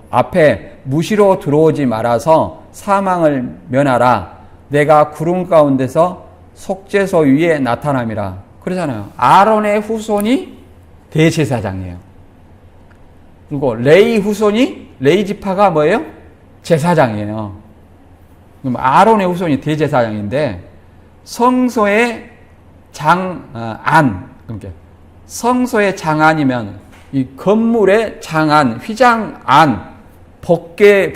앞에 무시로 들어오지 말아서 사망을 면하라. 내가 구름 가운데서 속죄소 위에 나타남이라. 그러잖아요. 아론의 후손이 대제사장이에요. 그리고 레위 후손이 레위 지파가 뭐예요? 제사장이에요. 그럼 아론의 후손이 대제사장인데 성소의 그러니까 성소의 장안이면 이 건물의 장안, 휘장안, 법궤,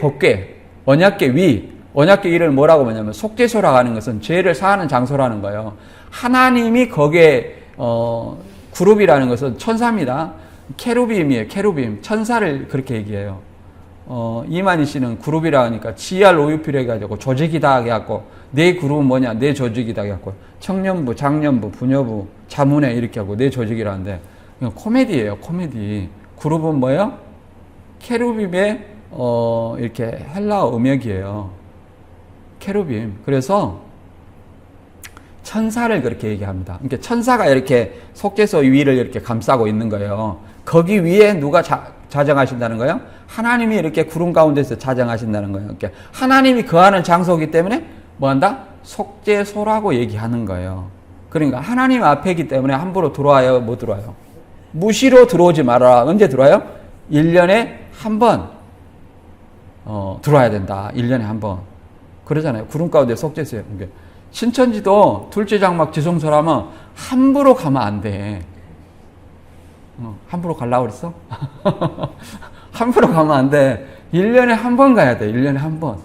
언약궤 위, 언약궤 위를 뭐라고 하냐면 속죄소라고 하는 것은 죄를 사하는 장소라는 거예요. 하나님이 거기에 그룹이라는 것은 천사입니다. 케루빔이에요. 케루빔. 천사를 그렇게 얘기해요. 이만희 씨는 그룹이라 하니까 GR5UP로 해가지고 조직이다 해갖고 내 그룹은 뭐냐? 내 조직이다 해갖고 청년부, 장년부, 부녀부, 자문회 이렇게 하고 내 조직이라는데 코미디예요. 코미디. 그룹은 뭐예요? 케루빔의 이렇게 헬라어 음역이에요. 케루빔. 그래서 천사를 그렇게 얘기합니다. 그러니까 천사가 이렇게 속죄소 위를 이렇게 감싸고 있는 거예요. 거기 위에 누가 자정하신다는 거예요? 하나님이 이렇게 구름 가운데서 자정하신다는 거예요. 그러니까 하나님이 거하는 장소이기 때문에 뭐 한다? 속죄소라고 얘기하는 거예요. 그러니까 하나님 앞에기 때문에 함부로 들어와요? 못 들어와요? 무시로 들어오지 말아라. 언제 들어와요? 1년에 한 번 들어와야 된다. 1년에 한 번. 그러잖아요. 구름 가운데 속죄소예요. 그러니까 신천지도 둘째 장막 지성소라면 함부로 가면 안 돼. 함부로 가려고 그랬어? 함부로 가면 안 돼. 1년에 한 번 가야 돼. 1년에 한 번.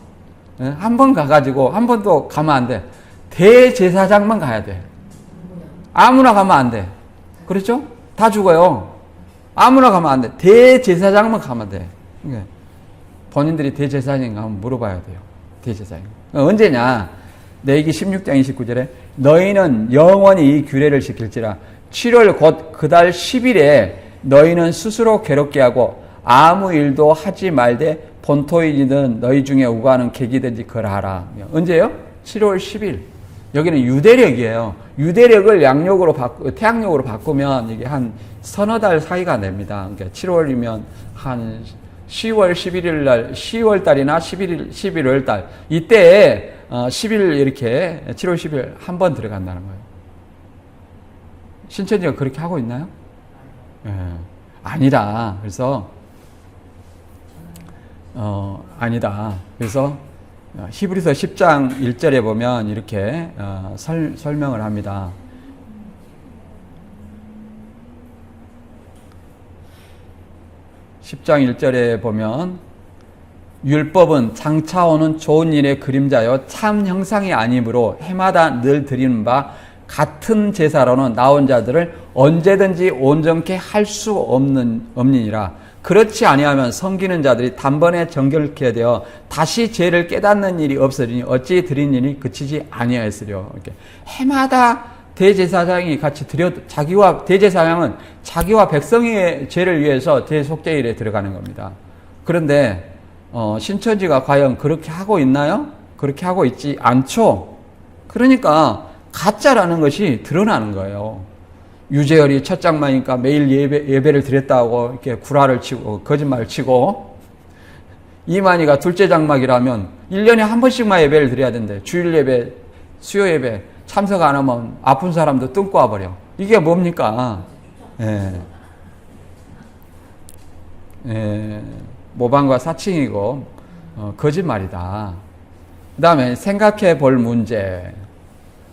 한 번 가가지고 한 번도 가면 안 돼. 대제사장만 가야 돼. 아무나 가면 안 돼. 그렇죠? 다 죽어요. 아무나 가면 안 돼. 대제사장만 가면 돼. 그러니까 본인들이 대제사장인가 한번 물어봐야 돼요. 대제사장. 언제냐? 레위기 16장 29절에 너희는 영원히 이 규례를 지킬지라 7월 곧 그달 10일에 너희는 스스로 괴롭게 하고 아무 일도 하지 말되 본토인이든 너희 중에 우고하는 객이든지 그러하라. 언제요? 7월 10일. 여기는 유대력이에요. 유대력을 양력으로 태양력으로 바꾸면 이게 한 서너 달 사이가 됩니다. 그러니까 7월이면 한 10월 11일 날, 10월 달이나 11월 달 이때에 10일 이렇게 7월 10일 한 번 들어간다는 거예요. 신천지가 그렇게 하고 있나요? 아니다. 그래서 아니다. 그래서 히브리서 10장 1절에 보면 이렇게 설명을 합니다. (10장 1절에) 보면 율법은 장차 오는 좋은 일의 그림자요 참 형상이 아니므로 해마다 늘 드리는 바 같은 제사로는 나온 자들을 언제든지 온전케 할 수 없느니라. 그렇지 아니하면 섬기는 자들이 단번에 정결케 되어 다시 죄를 깨닫는 일이 없으리니 어찌 드린 일이 그치지 아니하였으려. 이렇게 해마다 대제사장이 같이 대제사장은 자기와 백성의 죄를 위해서 대속죄일에 들어가는 겁니다. 그런데 신천지가 과연 그렇게 하고 있나요? 그렇게 하고 있지 않죠. 그러니까 가짜라는 것이 드러나는 거예요. 유재열이 첫 장마니까 매일 예배를 드렸다고 이렇게 구라를 치고 거짓말을 치고, 이만희가 둘째 장막이라면 1년에 한 번씩만 예배를 드려야 된대. 주일 예배, 수요 예배 참석 안 하면 아픈 사람도 뜬고 와버려. 이게 뭡니까? 예. 모방과 사칭이고 거짓말이다. 그 다음에 생각해 볼 문제.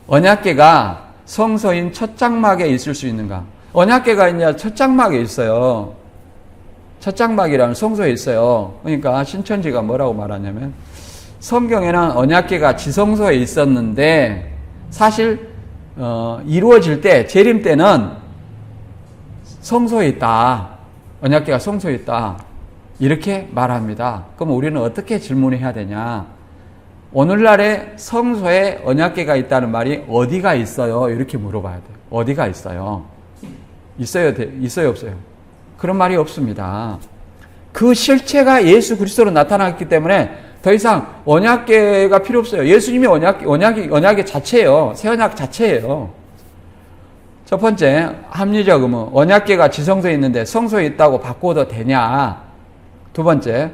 언약궤가 성소인 첫 장막에 있을 수 있는가? 언약궤가 이제 첫 장막에 있어요. 첫 장막이라는 성소에 있어요. 그러니까 신천지가 뭐라고 말하냐면 성경에는 언약궤가 지성소에 있었는데 사실 이루어질 때 재림 때는 성소에 있다. 언약궤가 성소에 있다. 이렇게 말합니다. 그럼 우리는 어떻게 질문해야 되냐? 오늘날의 성소에 언약궤가 있다는 말이 어디가 있어요? 이렇게 물어봐야 돼요. 어디가 있어요? 있어요, 없어요? 그런 말이 없습니다. 그 실체가 예수 그리스도로 나타났기 때문에 더 이상 언약궤가 필요 없어요. 예수님이 언약의 자체예요. 새 언약 자체예요. 첫 번째, 합리적 의문. 언약궤가 지성소에 있는데 성소에 있다고 바꿔도 되냐? 두 번째,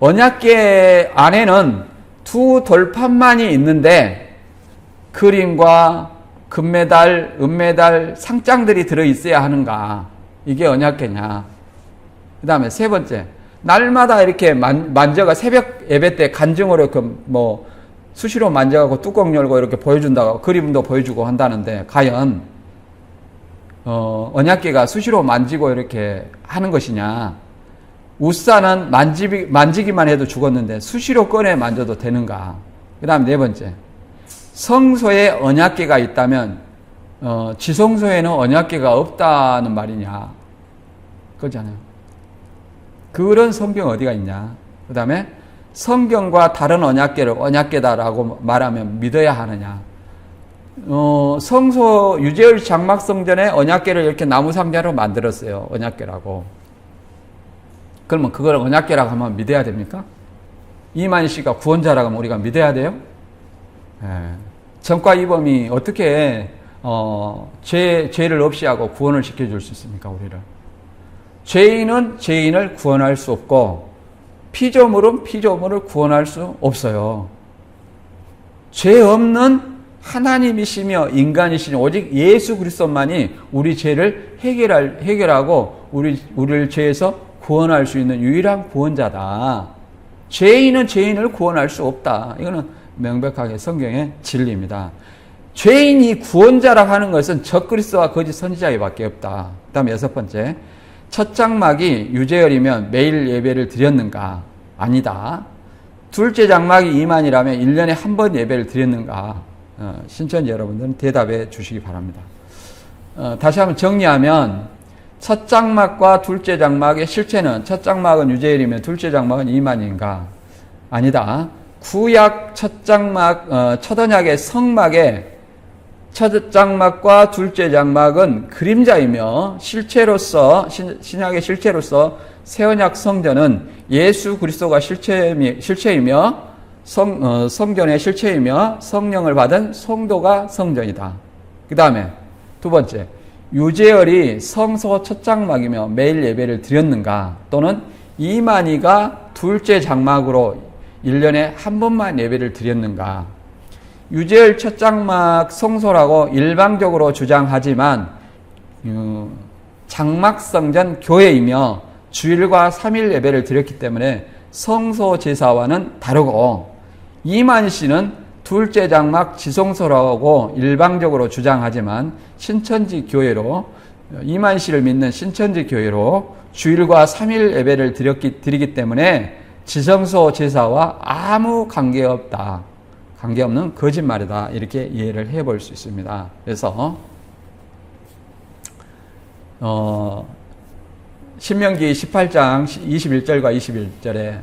언약궤 안에는 두 돌판만이 있는데 그림과 금메달, 은메달, 상장들이 들어있어야 하는가? 이게 언약궤냐? 그 다음에 세 번째, 날마다 이렇게 만져가 새벽 예배 때 간증으로 수시로 만져가고 뚜껑 열고 이렇게 보여준다고 그림도 보여주고 한다는데 과연 언약궤가 수시로 만지고 이렇게 하는 것이냐? 우사는 만지기만 해도 죽었는데 수시로 꺼내 만져도 되는가? 그 다음 네 번째, 성소에 언약궤가 있다면 지성소에는 언약궤가 없다는 말이냐? 그거잖아요. 그런 성경 어디가 있냐? 그 다음에 성경과 다른 언약궤를 언약궤다라고 말하면 믿어야 하느냐? 성소 유재열 장막성전에 언약궤를 이렇게 나무 상자로 만들었어요. 언약궤라고. 그러면 그걸 언약궤라고 하면 믿어야 됩니까? 이만희 씨가 구원자라고 하면 우리가 믿어야 돼요? 전과 이범이 어떻게 죄를 없이 하고 구원을 시켜줄 수 있습니까? 우리를. 죄인은 죄인을 구원할 수 없고 피조물은 피조물을 구원할 수 없어요. 죄 없는 하나님이시며 인간이시니 오직 예수 그리스도만이 우리 죄를 해결하고 우리를 죄에서 구원할 수 있는 유일한 구원자다. 죄인은 죄인을 구원할 수 없다. 이거는 명백하게 성경의 진리입니다. 죄인이 구원자라고 하는 것은 적그리스도와 거짓 선지자에밖에 없다. 그 다음 여섯 번째, 첫 장막이 유재열이면 매일 예배를 드렸는가? 아니다. 둘째 장막이 이만이라면 1년에 한 번 예배를 드렸는가? 신천지 여러분들은 대답해 주시기 바랍니다. 다시 한번 정리하면 첫 장막과 둘째 장막의 실체는 첫 장막은 유재열이면 둘째 장막은 이만인가? 아니다. 구약 첫 장막, 첫 언약의 성막의 첫 장막과 둘째 장막은 그림자이며 실체로서 신약의 실체로서 새 언약 성전은 예수 그리스도가 실체이며 성전의 실체이며 성령을 받은 성도가 성전이다. 그 다음에 두 번째, 유재열이 성소 첫 장막이며 매일 예배를 드렸는가? 또는 이만희가 둘째 장막으로 1년에 한 번만 예배를 드렸는가? 유재열 첫 장막 성소라고 일방적으로 주장하지만 장막성전 교회이며 주일과 3일 예배를 드렸기 때문에 성소 제사와는 다르고 이만희 씨는 둘째 장막 지성소라고 일방적으로 주장하지만 신천지 교회로 이만희 씨를 믿는 신천지 교회로 주일과 3일 예배를 드리기 때문에 지성소 제사와 아무 관계없다. 관계없는 거짓말이다. 이렇게 이해를 해볼 수 있습니다. 그래서 신명기 18장 21절과 21절에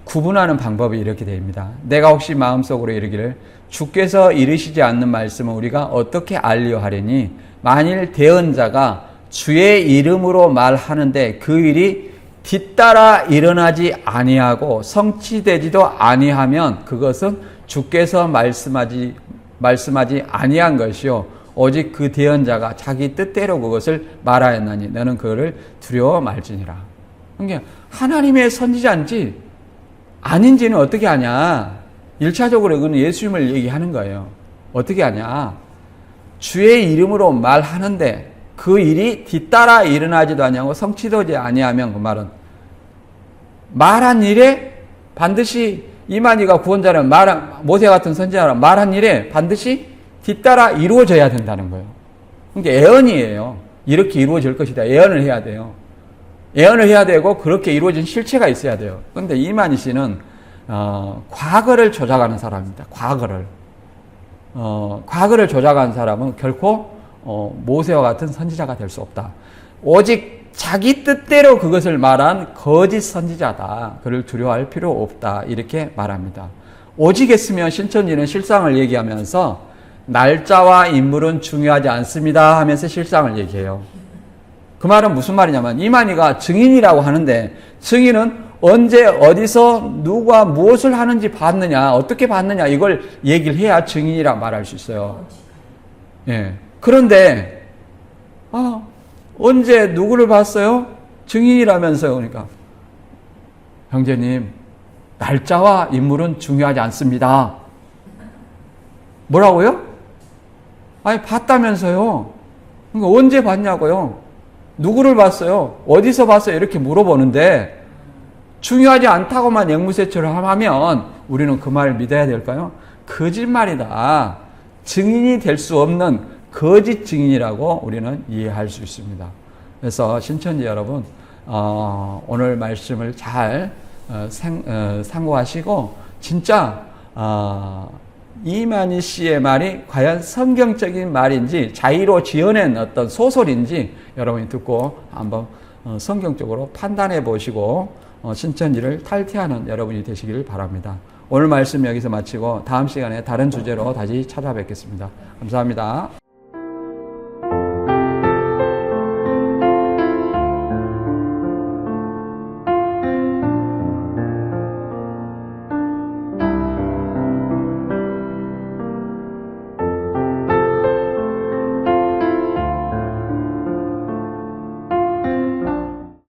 구분하는 방법이 이렇게 됩니다. 내가 혹시 마음속으로 이르기를 주께서 이르시지 않는 말씀은 우리가 어떻게 알리려 하려니 만일 대언자가 주의 이름으로 말하는데 그 일이 뒤따라 일어나지 아니하고 성취되지도 아니하면 그것은 주께서 말씀하지 아니한 것이요 오직 그 대언자가 자기 뜻대로 그것을 말하였나니 너는 그거를 두려워 말지니라. 그러니까 하나님의 선지자인지 아닌지는 어떻게 아냐? 1차적으로 그건 예수님을 얘기하는 거예요. 어떻게 아냐? 주의 이름으로 말하는데 그 일이 뒤따라 일어나지도 아니하고 성취되지 아니하면 그 말은 말한 일에 반드시 이만희가 구원자라면 모세 같은 선지자라면 말한 일에 반드시 뒤따라 이루어져야 된다는 거예요. 그러니까 예언이에요. 이렇게 이루어질 것이다. 예언을 해야 돼요. 예언을 해야 되고 그렇게 이루어진 실체가 있어야 돼요. 그런데 이만희 씨는 과거를 조작하는 사람입니다. 과거를 조작하는 사람은 결코 모세와 같은 선지자가 될 수 없다. 오직 자기 뜻대로 그것을 말한 거짓 선지자다. 그를 두려워할 필요 없다. 이렇게 말합니다. 오직 했으면 신천지는 실상을 얘기하면서 날짜와 인물은 중요하지 않습니다 하면서 실상을 얘기해요. 그 말은 무슨 말이냐면 이만희가 증인이라고 하는데 증인은 언제 어디서 누가 무엇을 하는지 봤느냐 어떻게 봤느냐 이걸 얘기를 해야 증인이라고 말할 수 있어요. 예. 그런데 언제 누구를 봤어요? 증인이라면서요. 그러니까 형제님 날짜와 인물은 중요하지 않습니다. 뭐라고요? 아니 봤다면서요. 그러니까 언제 봤냐고요. 누구를 봤어요? 어디서 봤어요? 이렇게 물어보는데 중요하지 않다고만 앵무새처럼 하면 우리는 그 말을 믿어야 될까요? 거짓말이다. 증인이 될 수 없는 거짓 증인이라고 우리는 이해할 수 있습니다. 그래서 신천지 여러분 오늘 말씀을 잘 상고하시고 진짜 이만희 씨의 말이 과연 성경적인 말인지 자의로 지어낸 어떤 소설인지 여러분이 듣고 한번 성경적으로 판단해 보시고 신천지를 탈퇴하는 여러분이 되시기를 바랍니다. 오늘 말씀 여기서 마치고 다음 시간에 다른 주제로 다시 찾아뵙겠습니다. 감사합니다.